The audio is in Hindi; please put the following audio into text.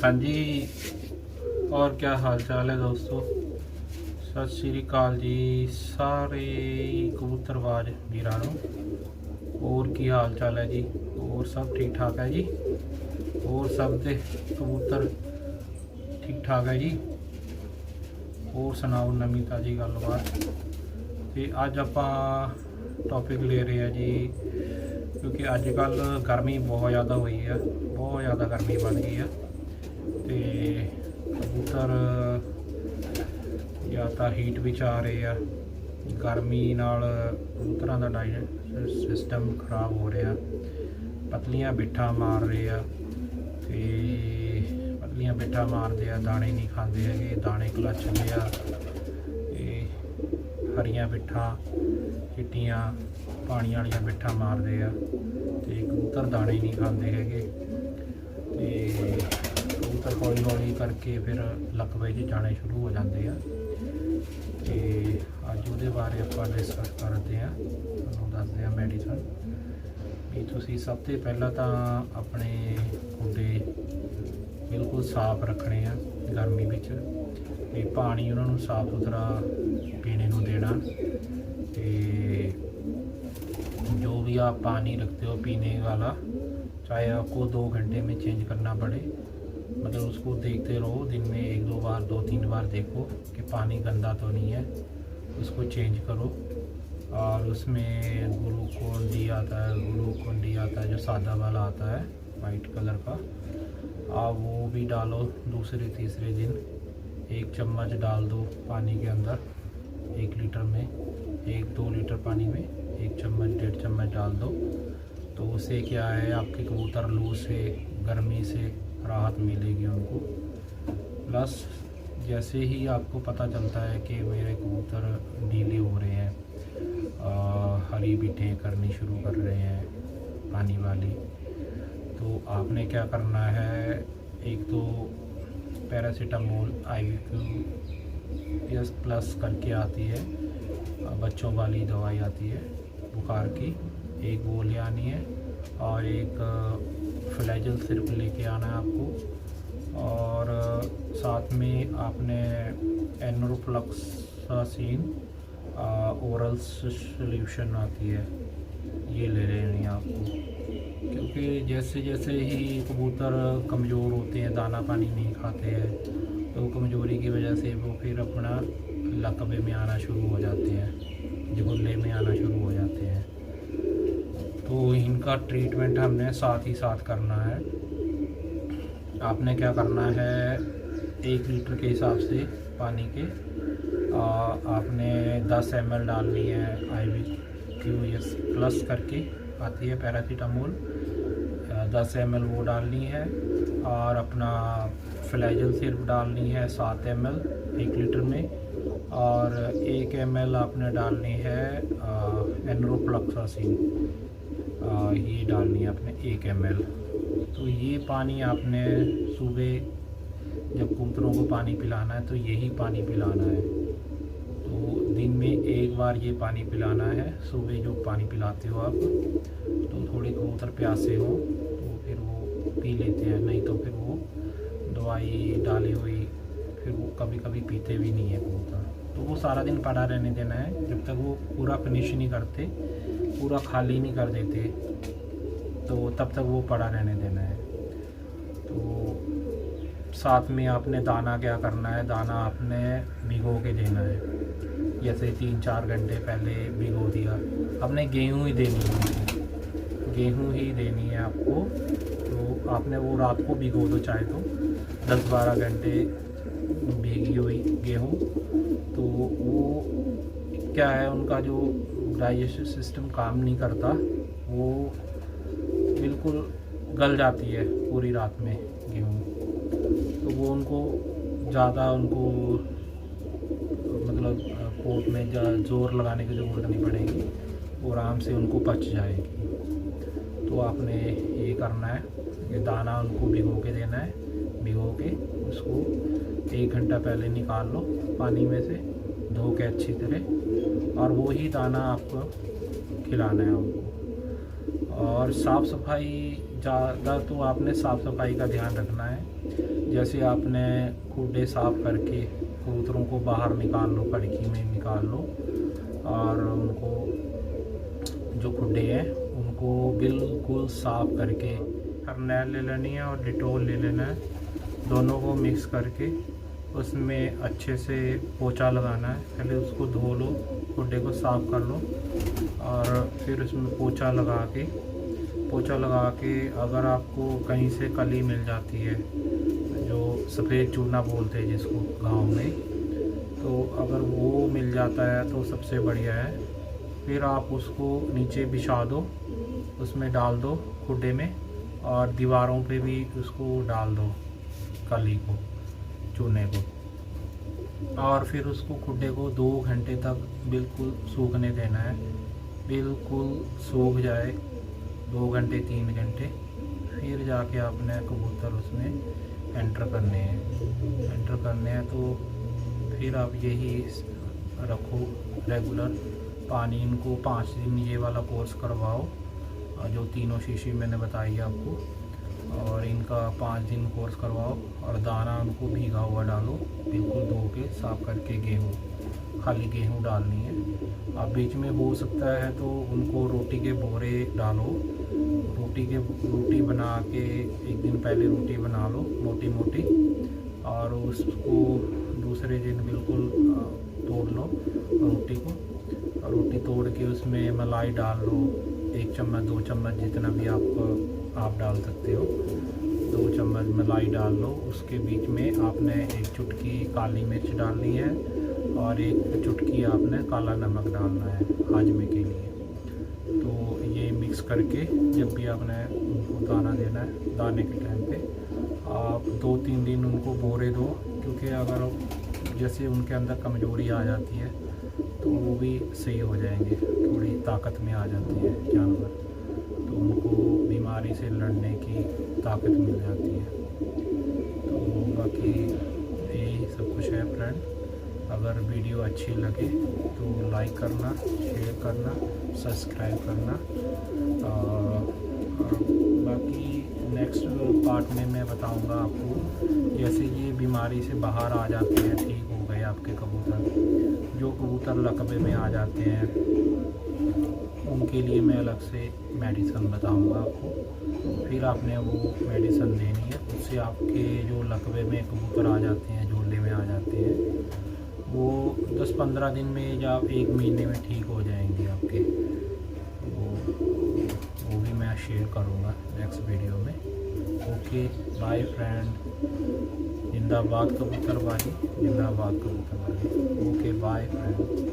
हाँ जी। और क्या हाल चाल है दोस्तों। सत श्री अकाल जी सारे कबूतरबाज वीरां नूं। और की हाल चाल है जी। और सब ठीक ठाक है जी। और सब दे कबूतर ठीक ठाक है जी। और सुनाओ नवी ताज़ी गलबात। तो अज आपां टॉपिक ले रहे हैं जी, क्योंकि अजकल गर्मी बहुत ज़्यादा हुई है, बहुत ज़्यादा गर्मी बन गई है। तो कबूतर या तो हीट विच आ रहे हैं, गर्मी नाल कबूतरां दा डाइजेस्ट सिस्टम खराब हो रहा, पतलियां बिट्ठा मार रहे हैं। तो पतलियां बिट्ठा मारते हैं, दाने नहीं खाते है, दाने कलचदे आ, हरियां बिट्ठा चिट्टियां पानी वाली बिट्ठा मारते हैं। तो कबूतर दाने नहीं खाते है। कबूतर हौली हौली करके फिर लकवे च जाने शुरू हो जाते हैं। तो अज वो बारे आप डिस्कस करते हैं, तुहानूं दसदे हैं मैडिसन भी। तुसीं सब तो पहला तो अपने खुडे बिल्कुल साफ रखने हैं गर्मी विच। ते पानी उन्होंने साफ सुथरा पीने को देना। तो जो भी आप पानी रखते हो पीने वाला, चाहे आपको 2 घंटे में चेंज करना पड़े, मतलब उसको देखते रहो, दिन में 1-2 बार 2-3 बार देखो कि पानी गंदा तो नहीं है, उसको चेंज करो। और उसमें ग्लूकोन डी आता है, ग्लूकोन डी आता है जो सादा वाला आता है वाइट कलर का, आप वो भी डालो। दूसरे तीसरे दिन 1 चम्मच डाल दो पानी के अंदर, 1 लीटर में, 1-2 लीटर पानी में 1 चम्मच 1.5 चम्मच डाल दो। तो उससे क्या है, आपके कबूतर लू से गर्मी से राहत मिलेगी उनको। प्लस जैसे ही आपको पता चलता है कि मेरे कबूतर ढीले हो रहे हैं, हरी बीटें करनी शुरू कर रहे हैं पानी वाली, तो आपने क्या करना है, एक तो पैरासीटामोल IVQ+ करके आती है, बच्चों वाली दवाई आती है बुखार की, एक वो ले आनी है। और एक फ्लैजल सिरप लेके आना है आपको। और साथ में आपने एनरोफ्लॉक्सासिन ओरल सोल्यूशन आती है, ये ले लेनी है आपको। क्योंकि जैसे जैसे ही कबूतर कमज़ोर होते हैं, दाना पानी नहीं खाते हैं, तो कमज़ोरी की वजह से वो फिर अपना लकवे में आना शुरू हो जाते हैं, झुल्ले में आना शुरू हो जाते हैं। तो इनका ट्रीटमेंट हमने साथ ही साथ करना है। आपने क्या करना है, 1 लीटर के हिसाब से पानी के आपने 10 ml डालनी है IVQ+ करके आती है पैरासीटामोल, 10 ml वो डालनी है। और अपना फ्लैजल सिरप डालनी है 7 ml 1 लीटर में। और 1 ml आपने डालनी है एनरोफ्लॉक्सासिन, ये डालनी है आपने 1 ml। तो ये पानी आपने सुबह जब कबूतरों को पानी पिलाना है तो यही पानी पिलाना है। तो दिन में 1 बार ये पानी पिलाना है, सुबह जो पानी पिलाते हो आप। तो थोड़े कबूतर प्यासे हो तो फिर वो पी लेते हैं, नहीं तो फिर वो दवाई डाली हुई फिर वो कभी कभी पीते भी नहीं है कबूतर। तो वो सारा दिन पड़ा रहने देना है, जब तक वो पूरा फिनिश नहीं करते, पूरा खाली नहीं कर देते, तो तब तक वो पड़ा रहने देना है। तो साथ में आपने दाना क्या करना है, दाना आपने भिगो के देना है। जैसे 3-4 घंटे पहले भिगो दिया, आपने गेहूँ ही देनी है, गेहूँ ही देनी है आपको। तो आपने वो रात को भिगो दो, चाहे तो 10-12 घंटे भीगी हुई गेहूँ। तो वो क्या है, उनका जो डाइजेस्टिव सिस्टम काम नहीं करता, वो बिल्कुल गल जाती है पूरी रात में गेहूँ। तो वो उनको ज़्यादा मतलब पोट में ज़ोर लगाने की ज़रूरत नहीं पड़ेगी, वो आराम से उनको पच जाएगी। तो आपने ये करना है, ये दाना उनको भिगो के देना है, भिगो के उसको 1 घंटा पहले निकाल लो पानी में से, धो के अच्छी तरह, और वो ही दाना आपको खिलाना है उनको। और साफ़ सफाई ज़्यादा तो आपने साफ़ सफाई का ध्यान रखना है। जैसे आपने खुडे साफ़ करके कबूतरों को बाहर निकाल लो, खिड़की में निकाल लो, और उनको जो खुडे हैं उनको बिल्कुल साफ़ करके फर्नैल ले लेनी है और डिटॉल ले लेना है। दोनों को मिक्स करके उसमें अच्छे से पोछा लगाना है। पहले उसको धो लो, खुडे को साफ़ कर लो, और फिर उसमें पोछा लगा के अगर आपको कहीं से कली मिल जाती है, जो सफ़ेद चूना बोलते हैं जिसको गांव में, तो अगर वो मिल जाता है तो सबसे बढ़िया है। फिर आप उसको नीचे बिछा दो, उसमें डाल दो खुडे में, और दीवारों पे भी उसको डाल दो कली को, चूने को, और फिर उसको खुडे को 2 घंटे तक बिल्कुल सूखने देना है। बिल्कुल सूख जाए 2 घंटे 3 घंटे, फिर जाके आपने कबूतर उसमें एंटर करने हैं। तो फिर आप यही रखो रेगुलर पानी। इनको 5 दिन ये वाला कोर्स करवाओ, जो तीनों शीशी मैंने बताई आपको, और इनका 5 दिन कोर्स करवाओ, और दाना उनको भीगा हुआ डालो, बिल्कुल धो के साफ़ करके। खाली गेहूँ डालनी है। अब बीच में हो सकता है तो उनको रोटी के बोरे डालो, रोटी बना के 1 दिन पहले रोटी बना लो मोटी मोटी, और उसको दूसरे दिन बिल्कुल तोड़ लो रोटी को। रोटी तोड़ के उसमें मलाई डाल लो, 1 चम्मच 2 चम्मच जितना भी आप डाल सकते हो। 2 चम्मच मलाई डाल लो। उसके बीच में आपने 1 चुटकी काली मिर्च डालनी है, और 1 चुटकी आपने काला नमक डालना है हाजमे के लिए। तो ये मिक्स करके जब भी आपने उनको दाना देना है, दाने के टाइम पे आप 2-3 दिन उनको बोरे दो, क्योंकि अगर जैसे उनके अंदर कमज़ोरी आ जाती है तो वो भी सही हो जाएंगे, थोड़ी ताकत में आ जाती है जानवर, तो उनको बीमारी से लड़ने की ताकत मिल जाती है। तो बाकी यही सब कुछ है फ्रेंड। अगर वीडियो अच्छी लगे तो लाइक करना, शेयर करना, सब्सक्राइब करना, और बाकी नेक्स्ट पार्ट में मैं बताऊंगा आपको। जैसे ये बीमारी से बाहर आ जाते हैं, ठीक हो गए आपके कबूतर, जो कबूतर लकबे में आ जाते हैं उनके लिए मैं अलग से मेडिसिन बताऊंगा आपको। फिर आपने वो मेडिसिन लेनी है, उससे आपके जो लकबे में कबूतर आ जाते हैं, झोले में आ जाते हैं, वो 10-15 दिन में या 1 महीने में ठीक हो जाएंगे आपके। वो भी मैं शेयर करूँगा नेक्स्ट वीडियो में। Okay, bye friend. जिंदाबाद कबूतरबाजी, जिंदाबाद कबूतरबाजी। Okay, bye friend.